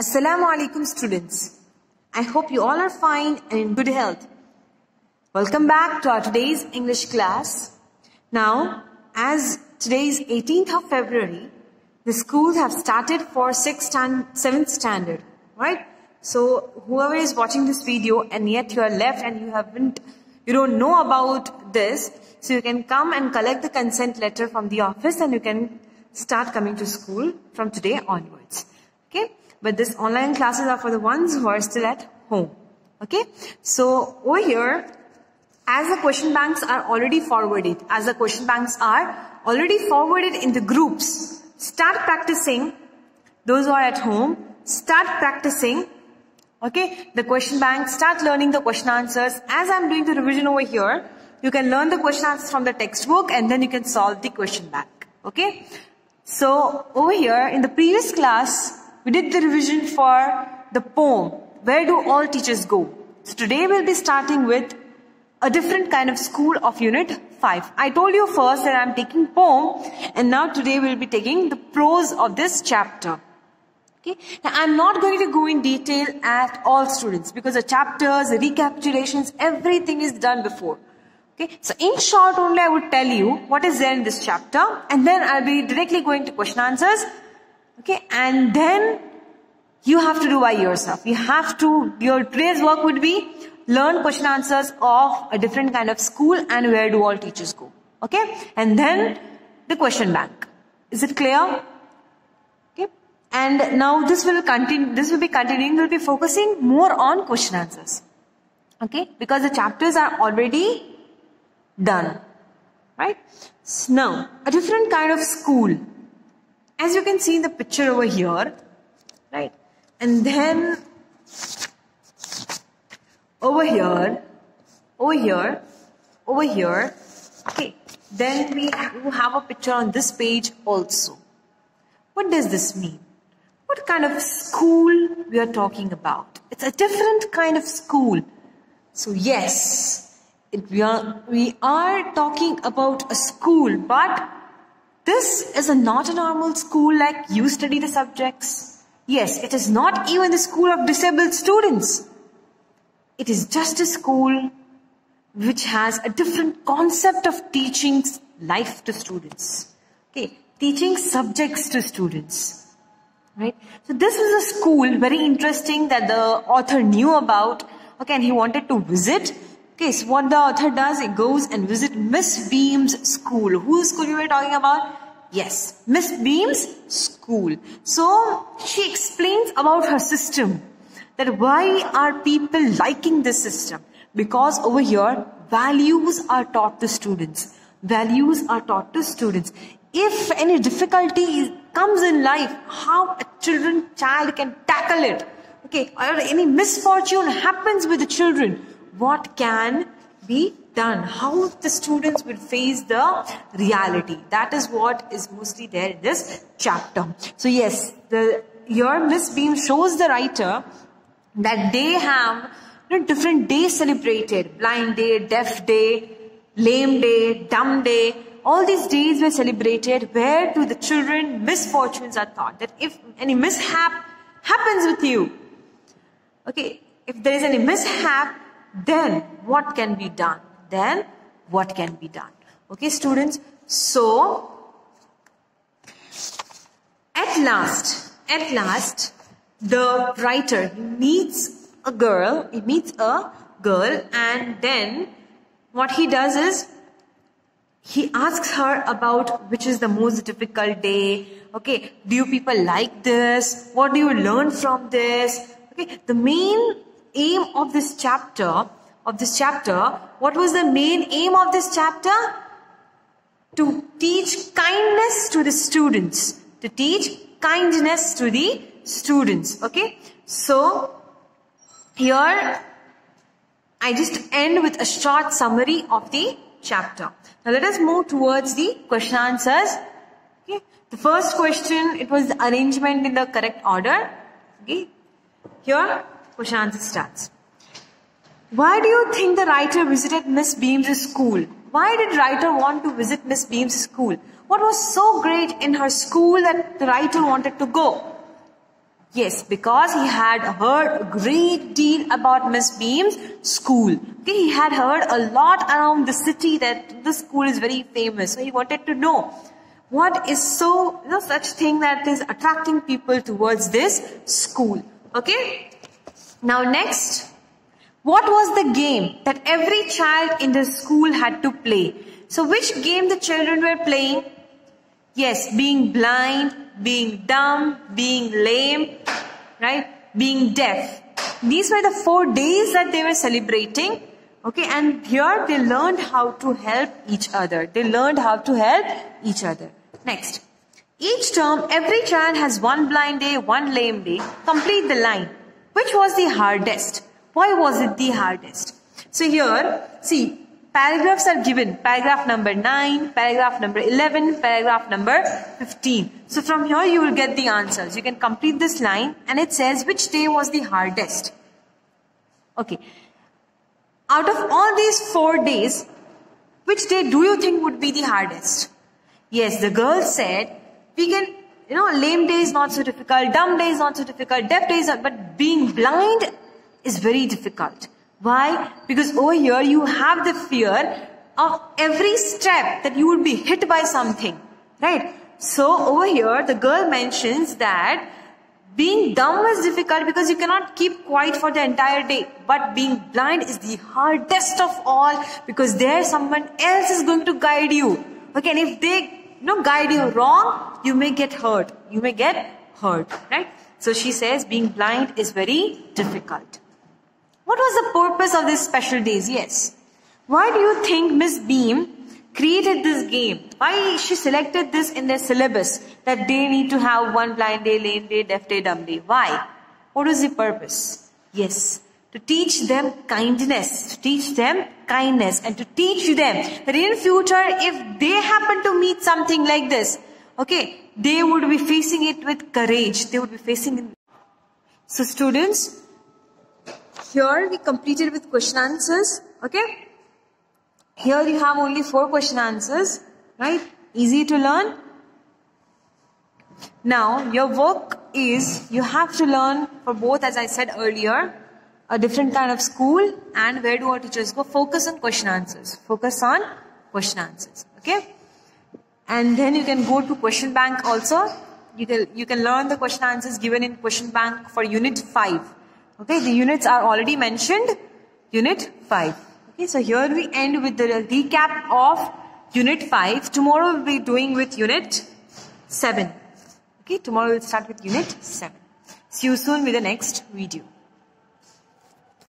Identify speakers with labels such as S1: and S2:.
S1: Assalamu alaikum students. I hope you all are fine and in good health. Welcome back to our today's English class. Now, as today is 18th of February, the schools have started for 6th and 7th standard, right? So, whoever is watching this video and yet you are left and you don't know about this, so you can come and collect the consent letter from the office and you can start coming to school from today onwards. Okay? But this online classes are for the ones who are still at home. Okay? So, over here, as the question banks are already forwarded, in the groups, start practicing. Those who are at home, start practicing. Okay? The question bank, start learning the question answers. As I'm doing the revision over here, you can learn the question answers from the textbook and then you can solve the question bank. Okay? So, over here, in the previous class, we did the revision for the poem, Where Do All Teachers Go? So today we'll be starting with a different kind of school of Unit 5. I told you first that I'm taking poem and now today we'll be taking the prose of this chapter. Okay? Now I'm not going to go in detail at all students because the chapters, the recapitulations, everything is done before. Okay? So in short only I would tell you what is there in this chapter and then I'll be directly going to question answers. Okay, and then you have to do by yourself. Your today's work would be learn question answers of a different kind of school and where do all teachers go. Okay, and then the question bank. Is it clear? Okay, and now this will be continuing. We'll be focusing more on question answers. Okay, because the chapters are already done. Right? So now, a different kind of school. As you can see in the picture over here, right? And then over here, okay. Then we have a picture on this page also. What does this mean? What kind of school we are talking about? It's a different kind of school. So yes, we are talking about a school, but this is not a normal school like you study the subjects. Yes, it is not even the school of disabled students. It is just a school which has a different concept of teaching life to students. Okay, teaching subjects to students. Right? So this is a school very interesting that the author knew about. Okay, and he wanted to visit. Okay, so what the author does, he goes and visits Miss Beam's school. Whose school you were talking about? Yes, Miss Beam's school. So, she explains about her system. That why are people liking this system? Because over here, values are taught to students. Values are taught to students. If any difficulty comes in life, how a child can tackle it. Okay, or any misfortune happens with the children, what can be done? How the students will face the reality. That is what is mostly there in this chapter. So yes, your Miss Beam shows the writer that they have different days celebrated. Blind day, deaf day, lame day, dumb day. All these days were celebrated where to the children misfortunes are taught. That if any mishap happens with you, okay, if there is any mishap, then what can be done? Okay, students. So, at last, the writer meets a girl, and then what he does is, he asks her about which is the most difficult day. Okay, do you people like this? What do you learn from this? Okay, the main aim of this chapter, what was the main aim of this chapter? To teach kindness to the students. Okay. So, here, I just end with a short summary of the chapter. Now, let us move towards the question answers. Okay. The first question, it was the arrangement in the correct order. Okay. Here, question answer starts. Why do you think the writer visited Miss Beam's school? Why did writer want to visit Miss Beam's school? What was so great in her school that the writer wanted to go? Yes, because he had heard a great deal about Miss Beam's school. Okay, he had heard a lot around the city that the school is very famous. So he wanted to know what is such thing that is attracting people towards this school. Okay. Now next, what was the game that every child in the school had to play? So which game the children were playing? Yes, being blind, being dumb, being lame, right? Being deaf. These were the 4 days that they were celebrating. Okay, and here they learned how to help each other. They learned how to help each other. Next, each term, every child has one blind day, one lame day. Complete the line. Which was the hardest? Why was it the hardest? So here, see, paragraphs are given. Paragraph number 9, paragraph number 11, paragraph number 15. So from here you will get the answers. You can complete this line and it says which day was the hardest. Okay. Out of all these 4 days, which day do you think would be the hardest? Yes, the girl said, we can, lame day is not so difficult, dumb day is not so difficult, deaf day is not, but being blind is very difficult. Why? Because over here you have the fear of every step that you would be hit by something, right? So over here the girl mentions that being dumb is difficult because you cannot keep quiet for the entire day. But being blind is the hardest of all because there someone else is going to guide you. Okay, and if they guide you wrong, you may get hurt. You may get hurt, right? So she says being blind is very difficult. What was the purpose of these special days? Yes. Why do you think Miss Beam created this game? Why she selected this in their syllabus that they need to have one blind day, lame day, deaf day, dumb day? Why? What was the purpose? Yes. To teach them kindness, to teach them kindness and to teach them that in future if they happen to meet something like this, okay, they would be facing it with courage. They would be facing it. So students, here we completed with question answers, okay. Here you have only 4 question answers, right? Easy to learn. Now your work is you have to learn for both, as I said earlier, a different kind of school and where do our teachers go. Focus on question answers. Focus on question answers. Okay. And then you can go to question bank also. You can learn the question answers given in question bank for unit 5. Okay. The units are already mentioned. Unit 5. Okay. So here we end with the recap of unit 5. Tomorrow we'll be doing with unit 7. Okay. Tomorrow we'll start with unit 7. See you soon with the next video.